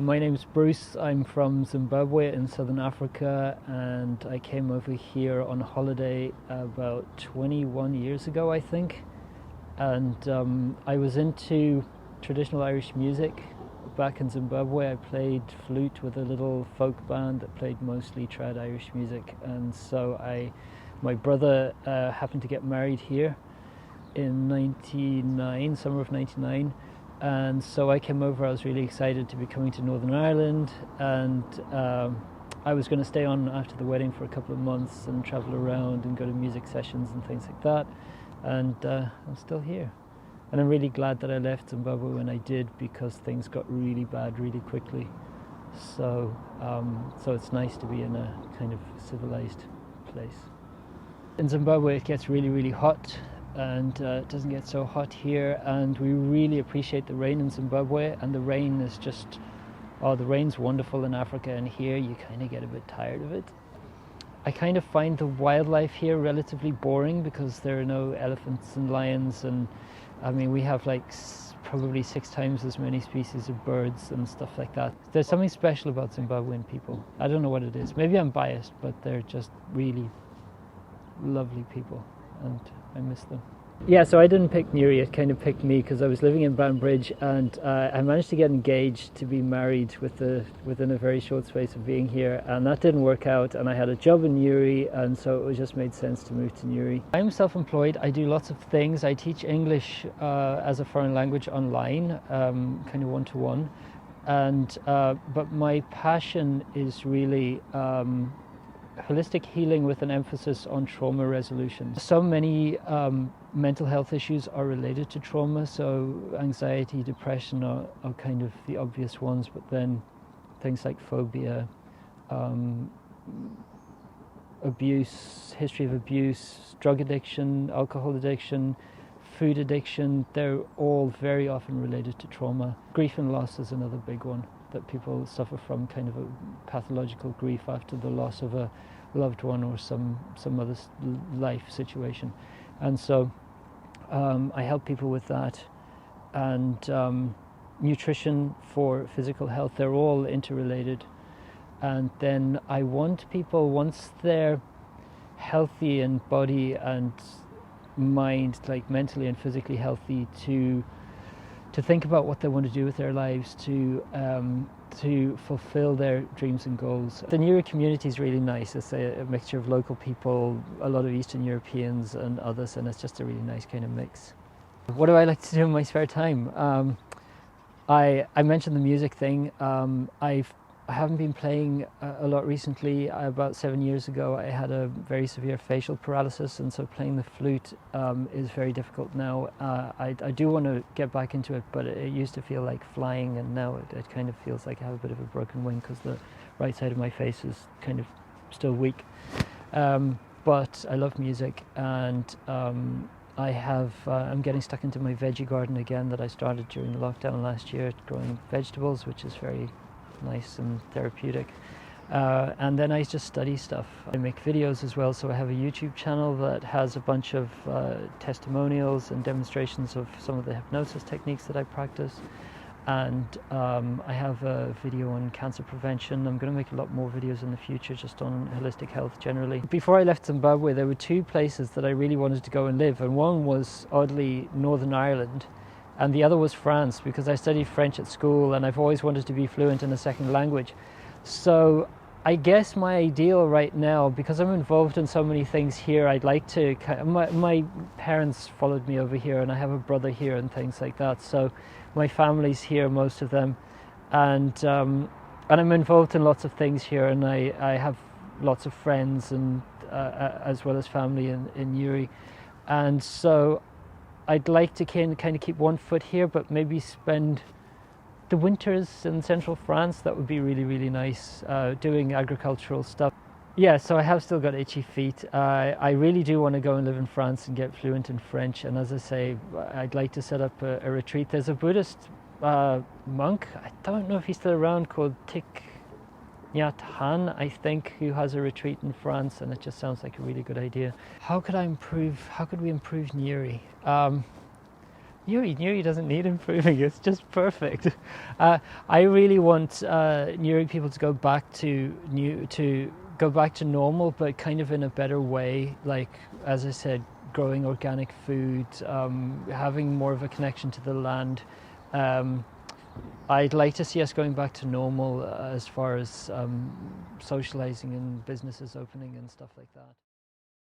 My name's Bruce. I'm from Zimbabwe in southern Africa, and I came over here on holiday about 21 years ago, I think. And I was into traditional Irish music back in Zimbabwe. I played flute with a little folk band that played mostly trad Irish music, and so my brother happened to get married here in '99, summer of '99. And so I came over. I was really excited to be coming to Northern Ireland, and I was going to stay on after the wedding for a couple of months and travel around and go to music sessions and things like that. And I'm still here, and I'm really glad that I left Zimbabwe when I did, because things got really bad really quickly. So it's nice to be in a kind of civilized place. In Zimbabwe it gets really, really hot, and it doesn't get so hot here, and we really appreciate the rain in Zimbabwe. And the rain is just, the rain's wonderful in Africa, and here you kind of get a bit tired of it. I kind of find the wildlife here relatively boring, because there are no elephants and lions, and I mean we have like probably 6 times as many species of birds and stuff like that. There's something special about Zimbabwean people. I don't know what it is. Maybe I'm biased, but they're just really lovely people, and I miss them. Yeah, so I didn't pick Newry, it kind of picked me, because I was living in Banbridge, and I managed to get engaged to be married within a very short space of being here, and that didn't work out, and I had a job in Newry, and so it just made sense to move to Newry. I'm self-employed. I do lots of things. I teach English as a foreign language online, kind of one-to-one, and but my passion is really holistic healing with an emphasis on trauma resolution. So many mental health issues are related to trauma, so anxiety, depression are kind of the obvious ones, but then things like phobia, abuse, history of abuse, drug addiction, alcohol addiction, food addiction, they're all very often related to trauma. Grief and loss is another big one that people suffer from, kind of a pathological grief after the loss of a loved one or some other life situation. And so I help people with that, and nutrition for physical health, they're all interrelated. And then I want people, once they're healthy in body and mind, like mentally and physically healthy, to think about what they want to do with their lives, to fulfill their dreams and goals. The Newry community is really nice. It's a mixture of local people, a lot of Eastern Europeans and others, and it's just a really nice kind of mix. What do I like to do in my spare time? I mentioned the music thing. I haven't been playing a lot recently. About 7 years ago I had a very severe facial paralysis, and so playing the flute is very difficult now. I do want to get back into it, but it used to feel like flying, and now it kind of feels like I have a bit of a broken wing, because the right side of my face is kind of still weak. But I love music, and I'm getting stuck into my veggie garden again that I started during the lockdown last year, growing vegetables, which is very nice and therapeutic. And then I just study stuff. I make videos as well, so I have a YouTube channel that has a bunch of testimonials and demonstrations of some of the hypnosis techniques that I practice. And I have a video on cancer prevention. I'm going to make a lot more videos in the future just on holistic health generally. Before I left Zimbabwe, there were 2 places that I really wanted to go and live, and one was oddly Northern Ireland, and the other was France, because I studied French at school and I've always wanted to be fluent in a second language. So I guess my ideal right now, because I'm involved in so many things here, I'd like to, my parents followed me over here, and I have a brother here and things like that, so my family's here, most of them, and I'm involved in lots of things here, and I have lots of friends, and as well as family in Newry, and so I'd like to kind of keep one foot here, but maybe spend the winters in central France. That would be really, really nice, doing agricultural stuff. Yeah, so I have still got itchy feet. I really do want to go and live in France and get fluent in French, and as I say, I'd like to set up a retreat. There's a Buddhist monk, I don't know if he's still around, called Thich Nhat Hanh, I think, who has a retreat in France, and it just sounds like a really good idea. How could we improve Newry? Newry doesn't need improving. It's just perfect. I really want Newry people to go back to normal, but kind of in a better way. Like, as I said, growing organic food, having more of a connection to the land. I'd like to see us going back to normal as far as socializing and businesses opening and stuff like that.